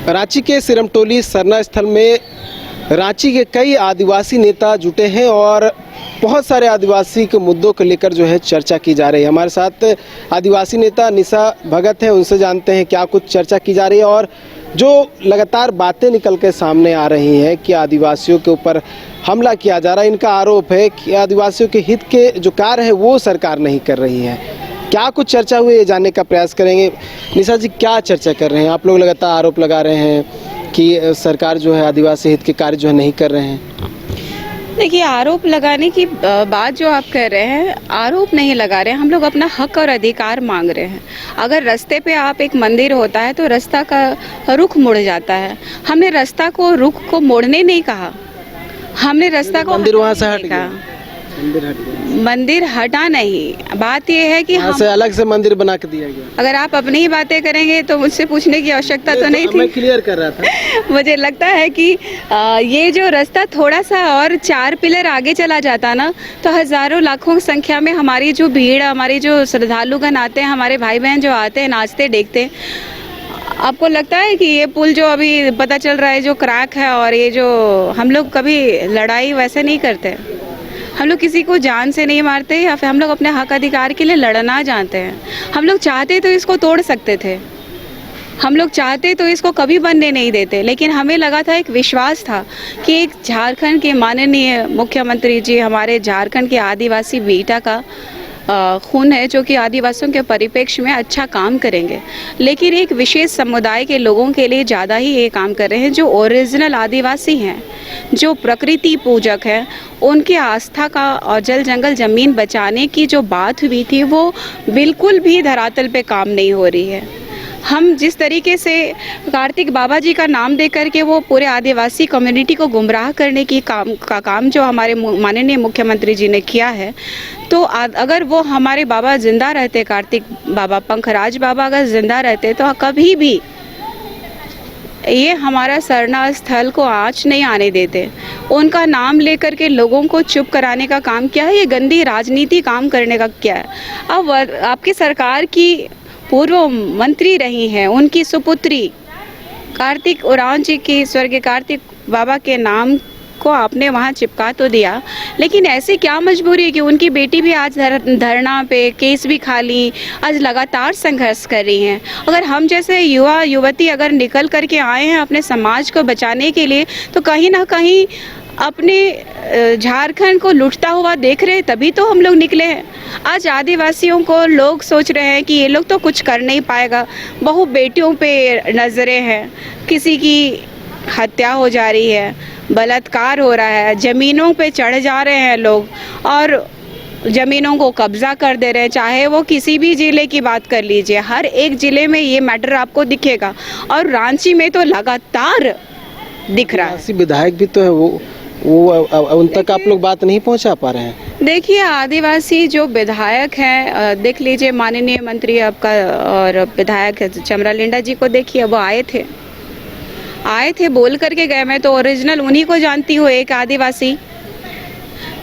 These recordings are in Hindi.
रांची के सिरमटोली सरना स्थल में रांची के कई आदिवासी नेता जुटे हैं और बहुत सारे आदिवासी के मुद्दों को लेकर जो है चर्चा की जा रही है। हमारे साथ आदिवासी नेता निशा भगत है, उनसे जानते हैं क्या कुछ चर्चा की जा रही है और जो लगातार बातें निकल के सामने आ रही हैं कि आदिवासियों के ऊपर हमला किया जा रहा है। इनका आरोप है कि आदिवासियों के हित के जो कार्य है वो सरकार नहीं कर रही है। क्या कुछ चर्चा हुई है जानने का प्रयास करेंगे। निशा जी, क्या चर्चा कर रहे हैं? आप लोग लगातार आरोप लगा रहे हैं कि सरकार जो है आदिवासी हित के कार्य जो है नहीं कर रहे हैं। देखिए, आरोप लगाने की बात जो आप कर रहे हैं, आरोप नहीं लगा रहे हैं। हम लोग अपना हक और अधिकार मांग रहे हैं। अगर रास्ते पे आप एक मंदिर होता है तो रास्ता का रुख मुड़ जाता है। हमने रास्ता को रुख को मोड़ने नहीं कहा, हमने रास्ता को मंदिर वहाँ से हट गया। मंदिर हटा नहीं, बात यह है कि हम से अलग से मंदिर बना के दिया गया। अगर आप अपनी ही बातें करेंगे तो मुझसे पूछने की आवश्यकता तो नहीं थी। मैं क्लियर कर रहा था। मुझे लगता है कि ये जो रास्ता थोड़ा सा और 4 पिलर आगे चला जाता ना, तो हजारों लाखों संख्या में हमारी जो भीड़, हमारी जो श्रद्धालुगण आते हैं, हमारे भाई बहन जो आते हैं नाचते देखते, आपको लगता है कि ये पुल जो अभी पता चल रहा है जो क्रैक है, और ये जो हम लोग कभी लड़ाई वैसे नहीं करते, हम लोग किसी को जान से नहीं मारते, या फिर हम लोग अपने हक अधिकार के लिए लड़ना जानते हैं। हम लोग चाहते तो इसको तोड़ सकते थे, हम लोग चाहते तो इसको कभी बनने नहीं देते, लेकिन हमें लगा था, एक विश्वास था कि एक झारखंड के माननीय मुख्यमंत्री जी हमारे झारखंड के आदिवासी बेटा का खून है, जो कि आदिवासियों के परिप्रेक्ष्य में अच्छा काम करेंगे। लेकिन एक विशेष समुदाय के लोगों के लिए ज़्यादा ही ये काम कर रहे हैं, जो ओरिजिनल आदिवासी हैं, जो प्रकृति पूजक हैं। उनकी आस्था का और जल जंगल ज़मीन बचाने की जो बात हुई थी वो बिल्कुल भी धरातल पे काम नहीं हो रही है। हम जिस तरीके से कार्तिक बाबा जी का नाम दे करके वो पूरे आदिवासी कम्युनिटी को गुमराह करने की काम जो हमारे माननीय मुख्यमंत्री जी ने किया है, तो अगर वो हमारे बाबा जिंदा रहते, कार्तिक बाबा, पंखराज बाबा अगर जिंदा रहते, तो कभी भी ये हमारा सरना स्थल को आँच नहीं आने देते। उनका नाम लेकर के लोगों को चुप कराने का काम किया है, ये गंदी राजनीति काम करने का क्या है। अब आपकी सरकार की पूर्व मंत्री रही हैं, उनकी सुपुत्री कार्तिक उरांव जी की, स्वर्गीय कार्तिक बाबा के नाम को आपने वहाँ चिपका तो दिया, लेकिन ऐसी क्या मजबूरी है कि उनकी बेटी भी आज धरना पे केस भी खा ली, आज लगातार संघर्ष कर रही हैं। अगर हम जैसे युवा युवती अगर निकल करके आए हैं अपने समाज को बचाने के लिए, तो कहीं ना कहीं अपने झारखंड को लूटता हुआ देख रहे हैं, तभी तो हम लोग निकले हैं। आज आदिवासियों को लोग सोच रहे हैं कि ये लोग तो कुछ कर नहीं पाएगा, बहु बेटियों पे नज़रें हैं, किसी की हत्या हो जा रही है, बलात्कार हो रहा है, ज़मीनों पे चढ़ जा रहे हैं लोग और ज़मीनों को कब्जा कर दे रहे हैं। चाहे वो किसी भी ज़िले की बात कर लीजिए, हर एक ज़िले में ये मैटर आपको दिखेगा, और रांची में तो लगातार दिख रहा है। विधायक भी तो है, वो उन तक आप लोग बात नहीं पहुंचा पा रहे हैं। देखिए, आदिवासी जो विधायक हैं, देख लीजिए माननीय मंत्री आपका और विधायक चमरालिंडा जी को देखिए, वो आए थे बोल करके गए। मैं तो ओरिजिनल उन्हीं को जानती हूँ, एक आदिवासी।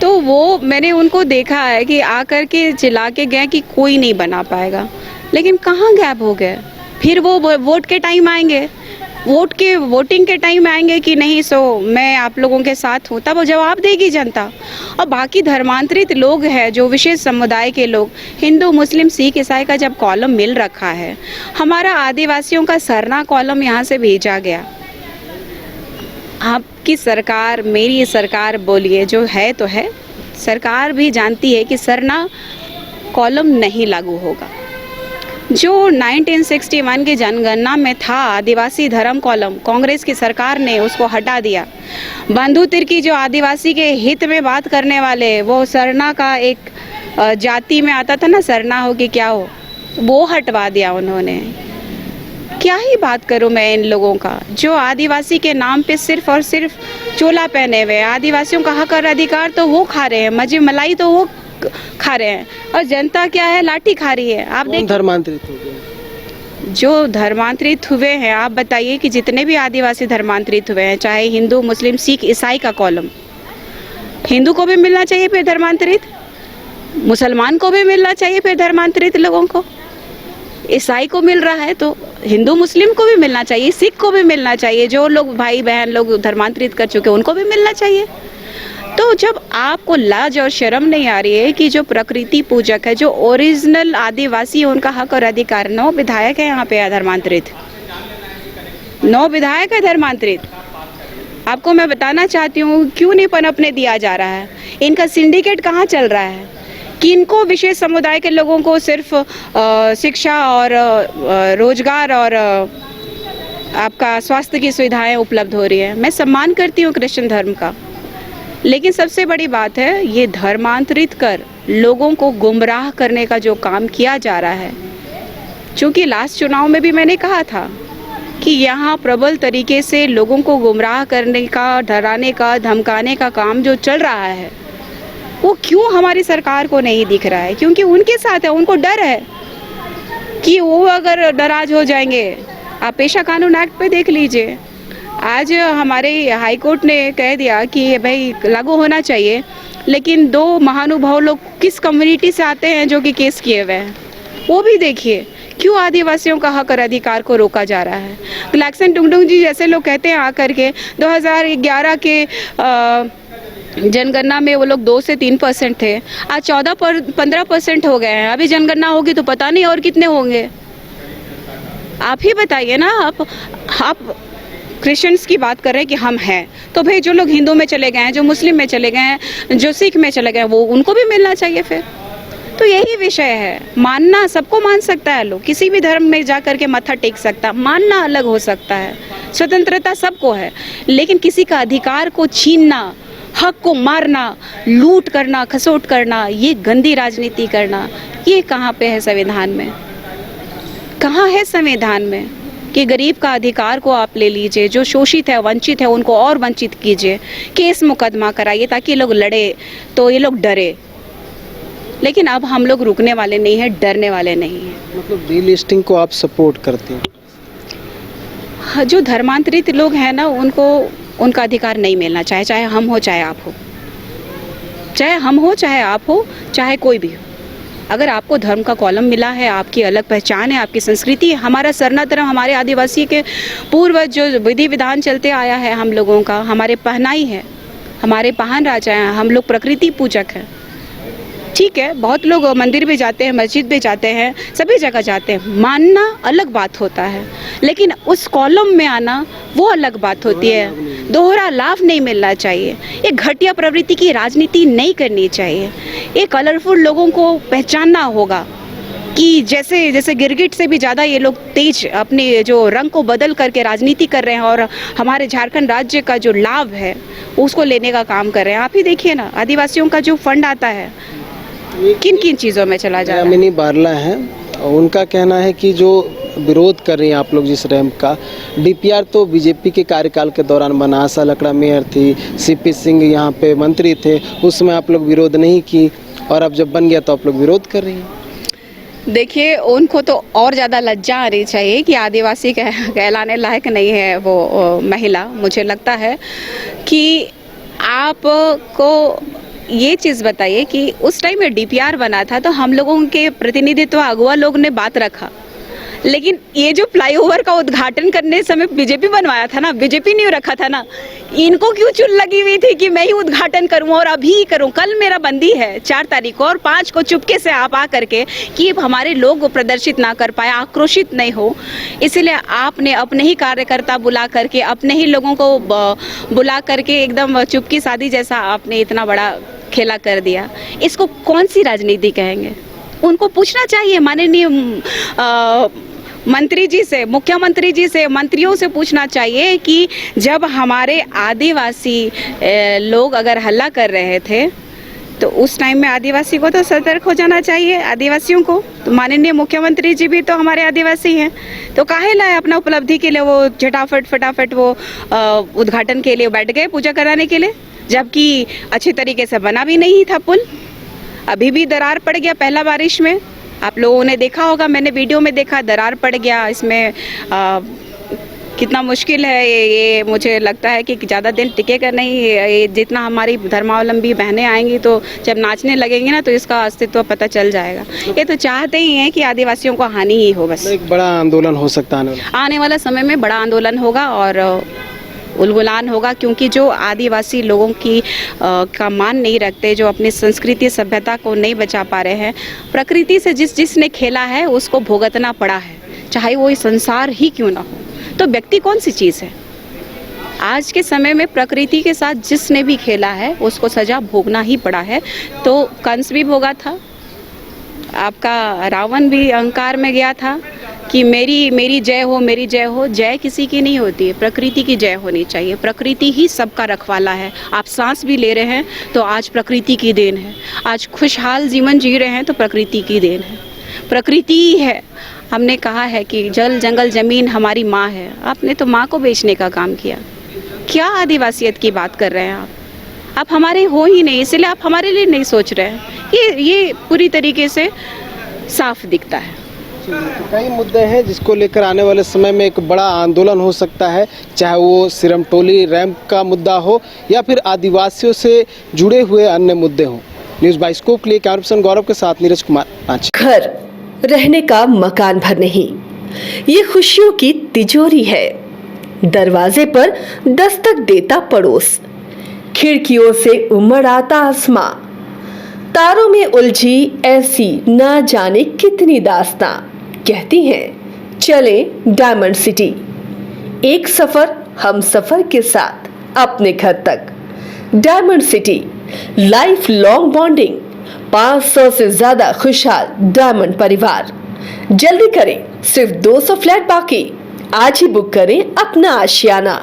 तो वो मैंने उनको देखा है कि आकर के चिल्ला के गए कि कोई नहीं बना पाएगा, लेकिन कहाँ गैप हो गए। फिर वो वोट के टाइम आएंगे, वोटिंग के टाइम आएंगे कि नहीं, सो मैं आप लोगों के साथ हूँ, तब वो जवाब देगी जनता। और बाकी धर्मांतरित लोग हैं, जो विशेष समुदाय के लोग, हिंदू मुस्लिम सिख ईसाई का जब कॉलम मिल रखा है, हमारा आदिवासियों का सरना कॉलम यहाँ से भेजा गया। आपकी सरकार, मेरी सरकार बोलिए, जो है तो है, सरकार भी जानती है कि सरना कॉलम नहीं लागू होगा। जो 1961 की जनगणना में था आदिवासी धर्म कॉलम, कांग्रेस की सरकार ने उसको हटा दिया। बंधु तिर्की जो आदिवासी के हित में बात करने वाले, वो सरना का एक जाति में आता था ना, सरना हो कि क्या हो, वो हटवा दिया उन्होंने। क्या ही बात करूं मैं इन लोगों का, जो आदिवासी के नाम पे सिर्फ और सिर्फ चोला पहने हुए, आदिवासियों का हक और अधिकार तो वो खा रहे हैं, मजे मलाई तो वो खा रहे हैं, और जनता क्या है, लाठी खा रही है। आप देखिए, धर्मांतरित हो गए, जो धर्मांतरित हुए हैं, आप बताइए कि जितने भी आदिवासी धर्मांतरित हुए हैं, चाहे हिंदू मुस्लिम सिख ईसाई का कॉलम, हिंदू को भी मिलना चाहिए फिर धर्मांतरित, मुसलमान को भी मिलना चाहिए फिर धर्मांतरित लोगों को। ईसाई को मिल रहा है तो हिंदू मुस्लिम को भी मिलना चाहिए, सिख को भी मिलना चाहिए, जो लोग भाई बहन लोग धर्मांतरित कर चुके हैं उनको भी मिलना चाहिए। तो जब आपको लाज और शर्म नहीं आ रही है कि जो प्रकृति पूजक है, जो ओरिजिनल आदिवासी है, उनका हक और अधिकार, 9 विधायक है यहाँ पे धर्मांतरित, 9 विधायक है धर्मांतरित। आपको मैं बताना चाहती हूँ क्यों नहीं पनपने दिया जा रहा है, इनका सिंडिकेट कहाँ चल रहा है, किनको विशेष समुदाय के लोगों को सिर्फ शिक्षा और रोजगार और आपका स्वास्थ्य की सुविधाएं उपलब्ध हो रही है। मैं सम्मान करती हूँ क्रिश्चियन धर्म का, लेकिन सबसे बड़ी बात है ये धर्मांतरित कर लोगों को गुमराह करने का जो काम किया जा रहा है। चूँकि लास्ट चुनाव में भी मैंने कहा था कि यहाँ प्रबल तरीके से लोगों को गुमराह करने का, डराने का, धमकाने का काम जो चल रहा है वो क्यों हमारी सरकार को नहीं दिख रहा है, क्योंकि उनके साथ है, उनको डर है कि वो अगर नाराज हो जाएंगे। आप पेशा कानून एक्ट पे देख लीजिए, आज हमारे हाई कोर्ट ने कह दिया कि भाई लागू होना चाहिए, लेकिन 2 महानुभाव लोग किस कम्युनिटी से आते हैं जो कि केस किए हुए हैं, वो भी देखिए। क्यों आदिवासियों का हक और अधिकार को रोका जा रहा है। ग्लैक्सन टुंगडुंग जी जैसे लोग कहते हैं आकर के 2011 के जनगणना में वो लोग 2 से 3% थे, आज 14-15% हो गए हैं। अभी जनगणना होगी तो पता नहीं और कितने होंगे। आप ही बताइए ना। आप क्रिश्चियंस की बात कर रहे हैं कि हम हैं, तो भाई जो लोग हिंदू में चले गए हैं, जो मुस्लिम में चले गए हैं, जो सिख में चले गए हैं, वो उनको भी मिलना चाहिए फिर। तो यही विषय है। मानना सबको मान सकता है, लोग किसी भी धर्म में जा कर के माथा टेक सकता, मानना अलग हो सकता है, स्वतंत्रता सबको है, लेकिन किसी का अधिकार को छीनना, हक को मारना, लूट करना, खसोट करना, ये गंदी राजनीति करना, ये कहाँ पे है संविधान में? कहाँ है संविधान में कि गरीब का अधिकार को आप ले लीजिए, जो शोषित है, वंचित है, उनको और वंचित कीजिए, केस मुकदमा कराइए ताकि ये लोग लड़े तो ये लोग डरे। लेकिन अब हम लोग रुकने वाले नहीं हैं, डरने वाले नहीं हैं। मतलब डीलिस्टिंग को आप सपोर्ट करते हैं? हाँ, जो धर्मांतरित लोग हैं ना, उनको उनका अधिकार नहीं मिलना चाहिए, चाहे हम हो चाहे आप हो, चाहे हम हो चाहे आप हो, चाहे कोई भी हो। अगर आपको धर्म का कॉलम मिला है, आपकी अलग पहचान है, आपकी संस्कृति है, हमारा सरना धर्म, हमारे आदिवासी के पूर्वज जो विधि विधान चलते आया है हम लोगों का, हमारे पहनाई है, हमारे पहन राजा हैं, हम लोग प्रकृति पूजक हैं। ठीक है, बहुत लोग मंदिर भी जाते हैं, मस्जिद भी जाते हैं, सभी जगह जाते हैं, मानना अलग बात होता है, लेकिन उस कॉलम में आना वो अलग बात होती है। दोहरा लाभ नहीं मिलना चाहिए, एक घटिया प्रवृत्ति की राजनीति नहीं करनी चाहिए। एक कलरफुल लोगों को पहचानना होगा कि जैसे जैसे गिरगिट से भी ज़्यादा ये लोग तेज अपने जो रंग को बदल करके राजनीति कर रहे हैं और हमारे झारखंड राज्य का जो लाभ है उसको लेने का काम कर रहे हैं। आप ही देखिए ना, आदिवासियों का जो फंड आता है किन किन चीज़ों में चला जा रहा है। यामिनी बारला हैं, उनका कहना है कि जो विरोध कर रही हैं आप लोग जिस रैंप का, डीपीआर तो बीजेपी के कार्यकाल के दौरान बना, आशा लकड़ा मेयर थी, सीपी सिंह यहाँ पे मंत्री थे, उसमें आप लोग विरोध नहीं की, और अब जब बन गया तो आप लोग विरोध कर रही हैं। देखिए, उनको तो और ज़्यादा लज्जा आनी चाहिए कि आदिवासी कहलाने लायक नहीं है वो महिला। मुझे लगता है कि आपको ये चीज़ बताइए कि उस टाइम में डीपीआर बना था तो हम लोगों के प्रतिनिधित्व अगुआ लोग ने बात रखा, लेकिन ये जो फ्लाईओवर का उद्घाटन करने समय बीजेपी बनवाया था ना, बीजेपी ने रखा था ना, इनको क्यों चुल लगी हुई थी कि मैं ही उद्घाटन करूं और अभी ही करूं? कल मेरा बंदी है 4 तारीख को और 5 को चुपके से आप आ करके कि हमारे लोग प्रदर्शित ना कर पाए, आक्रोशित नहीं हो, इसलिए आपने अपने ही कार्यकर्ता बुला करके, अपने ही लोगों को बुला करके एकदम चुपकी साधी जैसा आपने इतना बड़ा खेला कर दिया। इसको कौन सी राजनीति कहेंगे? उनको पूछना चाहिए माननीय मंत्री जी से, मुख्यमंत्री जी से, मंत्रियों से पूछना चाहिए कि जब हमारे आदिवासी लोग अगर हल्ला कर रहे थे तो उस टाइम में आदिवासी को तो सतर्क हो जाना चाहिए, आदिवासियों को। तो माननीय मुख्यमंत्री जी भी तो हमारे आदिवासी हैं, तो काहे लाए अपना उपलब्धि के लिए वो फटाफट वो उद्घाटन के लिए बैठ गए पूजा कराने के लिए, जबकि अच्छे तरीके से बना भी नहीं था पुल। अभी भी दरार पड़ गया पहला बारिश में, आप लोगों ने देखा होगा, मैंने वीडियो में देखा, दरार पड़ गया, इसमें कितना मुश्किल है ये मुझे लगता है कि ज़्यादा दिन टिकेगा नहीं। ये जितना हमारी धर्मावलंबी बहनें आएंगी तो जब नाचने लगेंगी ना तो इसका अस्तित्व पता चल जाएगा। ये तो चाहते ही हैं कि आदिवासियों को हानि ही हो बस। एक बड़ा आंदोलन हो सकता है आने वाला समय में बड़ा आंदोलन होगा और उलगुलान होगा, क्योंकि जो आदिवासी लोगों की का मान नहीं रखते, जो अपनी संस्कृति सभ्यता को नहीं बचा पा रहे हैं, प्रकृति से जिसने खेला है उसको भुगतना पड़ा है, चाहे वो संसार ही क्यों ना हो। तो व्यक्ति कौन सी चीज़ है? आज के समय में प्रकृति के साथ जिसने भी खेला है उसको सजा भोगना ही पड़ा है। तो कंस भी भोगा था, आपका रावण भी अहंकार में गया था कि मेरी जय हो, मेरी जय हो। जय किसी की नहीं होती है, प्रकृति की जय होनी चाहिए। प्रकृति ही सबका रखवाला है। आप सांस भी ले रहे हैं तो आज प्रकृति की देन है। आज खुशहाल जीवन जी रहे हैं तो प्रकृति की देन है, प्रकृति ही है। हमने कहा है कि जल जंगल जमीन हमारी माँ है। आपने तो माँ को बेचने का काम किया। क्या आदिवासियत की बात कर रहे हैं आप हमारे हो ही नहीं, इसलिए आप हमारे लिए नहीं सोच रहे हैं। ये पूरी तरीके से साफ दिखता है। तो कई मुद्दे हैं जिसको लेकर आने वाले समय में एक बड़ा आंदोलन हो सकता है, चाहे वो सिरमटोली रैंप का मुद्दा हो या फिर आदिवासियों से जुड़े हुए अन्य मुद्दे हों। न्यूज़ बाइस्कोप के लिए कैमरा पर्सन गौरव के साथ नीरज कुमार, रांची। घर रहने का मकान भर नहीं, ये खुशियों की तिजोरी है। दरवाजे पर दस्तक देता पड़ोस, खिड़कियों से उमड़ आता आसमां, तारों में उलझी ऐसी ना जाने कितनी दास्तां। कहती हैं चले डायमंड सिटी, एक सफर हम सफर के साथ अपने घर तक। Diamond city life long bonding, 500 से ज्यादा खुशहाल डायमंड परिवार। जल्दी करें, सिर्फ 200 फ्लैट बाकी। आज ही बुक करें अपना आशियाना।